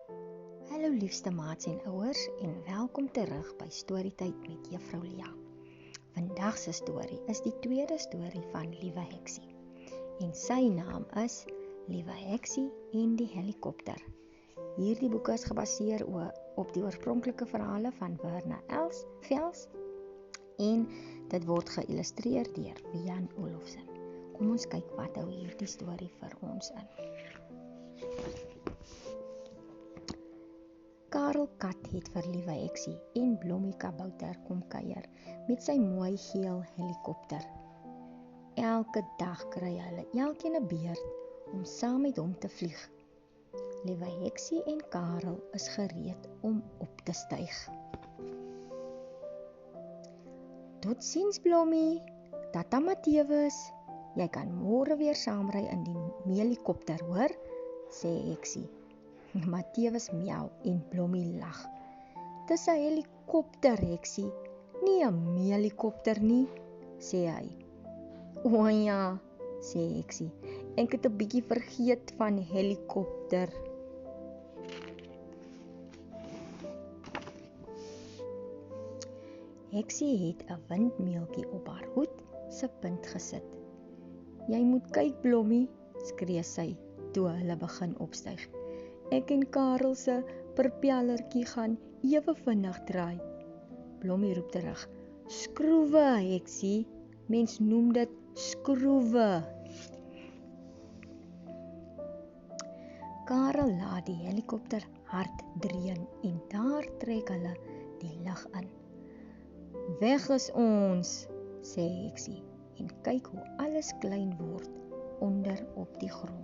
Hallo liefste maats en ouers en welkom terug by Storytyd met Juffrou Lia. Vandag se storie is die tweede storie van Liewe Heksie. En sy naam is Liewe Heksie en die helikopter. Hierdie boek is gebaseer op die oorspronklike verhale van Werner Vels en dit word geïllustreer deur Jan Olofsen. Kom ons kyk wat hou hierdie storie vir ons in. Karel Kat het vir Liewe Heksie en Blommie Kabouter kom kuier met sy mooi geel helikopter. Elke dag kry hulle elkeen 'n beurt om saam met hom te vlieg. Liewe Heksie en Karel is gereed om op te styg. Totsiens Blommie, Tata Matthewes, jy kan môre weer saamry in die helikopter, hoor, sê Heksie. Matthewes miauw en Blommie lag. Dis 'n helikopter, Heksie, nie 'n helikopter nie, sê hy. O ja, sê Heksie, ek het 'n bietjie vergeet van helikopter. Heksie het 'n windmeeltjie op haar hoed se punt gesit. Jy moet kyk, Blommie, skree sy toe hulle begin opstyg. Ek en Karel se propellertjie gaan ewe vinnig draai. Blommie roep terug. Skroewe, Heksie. Mens noem dit skroewe. Karel laat die helikopter hard dreun en daar trek hulle die lug in. Weg is ons, sê Heksie en kyk hoe alles klein word onder op die grond.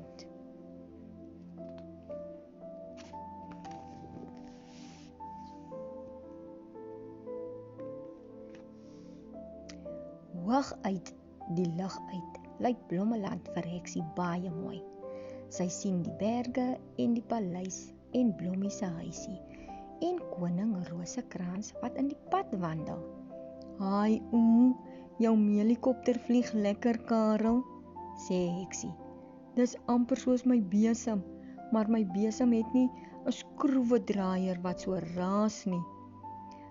Hoog uit die lug uit lyk Blommeland vir Heksie baie mooi. Sy sien die berge en die paleis en Blommie se huisie en koning Rosekrans wat in die pad wandel. Haai jou helikopter vlieg lekker, Karel, sê Heksie. Dis amper soos my besem, maar my besem het nie 'n skroewedraaier wat so raas nie.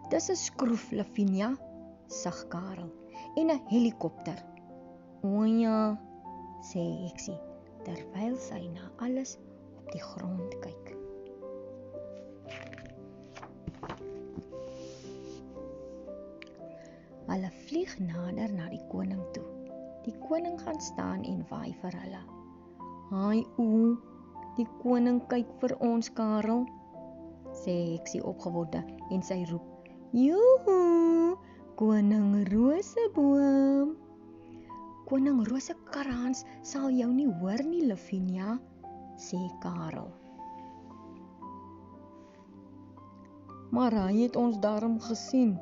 Dis 'n skroef, Lavinia, sug Karel. En 'n helikopter. O ja, sê Heksie, terwyl sy na alles op die grond kyk. Hulle vlieg nader na die koning toe. Die koning gaan staan en waai vir hulle. Haai die koning kyk vir ons, Karel, sê Heksie opgewonde en sy roep. Joehoe! Koning Roseboom. Koning Rosekrans sal jou nie hoor nie, Lavinia, sê Karel. Maar hy het ons darm gesien,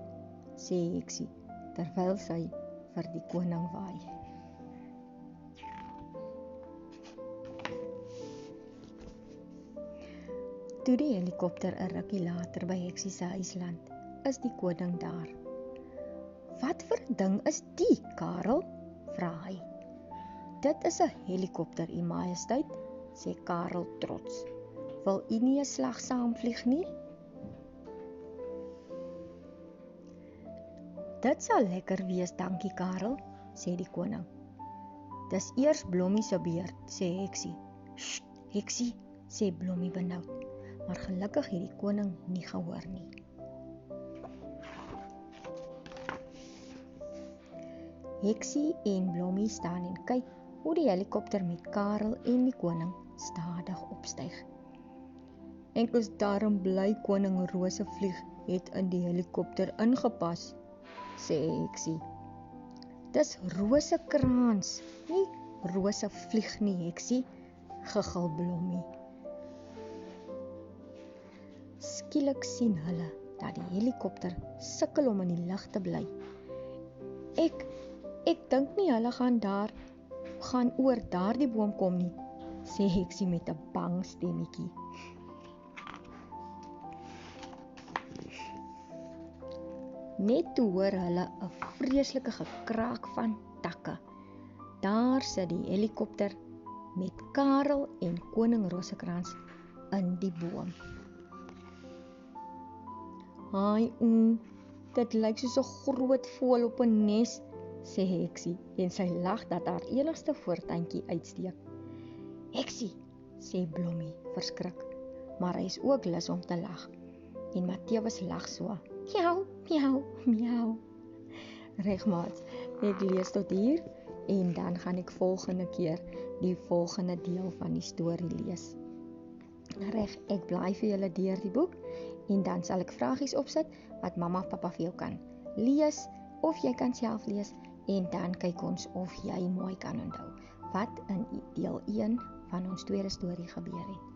sê Heksie, terwyl sy vir die koning waai. Toe die helikopter 'n rukkie later by Heksie se huisland, is die koning daar. Wat vir 'n ding is die, Karel? Vra hy. Dit is 'n helikopter, U Majesteit, sê Karel trots. Wil u nie 'n slag saamvlieg nie? Dit sal lekker wees, dankie Karel, sê die koning. Dis eers Blommie se beurt, sê Heksie. Sst, Heksie, sê Blommie benoud, maar gelukkig het die koning nie gehoor nie. Heksie en Blommie staan en kyk hoe die helikopter met Karel en die koning stadig opstyg. Ek is daarom bly koning Rosevlieg het in die helikopter ingepas, sê Heksie. Dis Rosekrans, nie Rosevlieg nie, Heksie, gegil Blommie. Skielik sien hulle dat die helikopter sukkel om in die lug te bly. Ek dink nie hulle gaan oor daardie boom kom nie, sê Heksie met 'n bang stemmetjie. Net toe hoor hulle 'n vreeslike gekraak van takke. Daar sit die helikopter met Karel en koning Rosekrans in die boom. "Haai, dit lyk soos 'n groot voël op 'n nes," sê Heksie en sy lag dat haar enigste voortuintjie uitsteek. "Heksie," sê Blommie verskrik, maar hy is ook lus om te lag. En Matteus lag so. "Miau, miau, miau." Reg maats, ek lees tot hier en dan gaan ek volgende keer die volgende deel van die storie lees. Reg, ek bly vir julle deur die boek en dan sal ek vragies opsit wat mamma en pappa vir jou kan lees of jy kan self lees en dan kyk ons of jy mooi kan onthou wat in deel 1 van ons tweede storie gebeur het.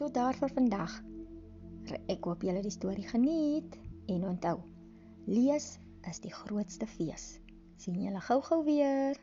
Tot daar vir vandag. Ek hoop julle die storie geniet en onthou, lees is die grootste fees. Sien julle gou-gou weer.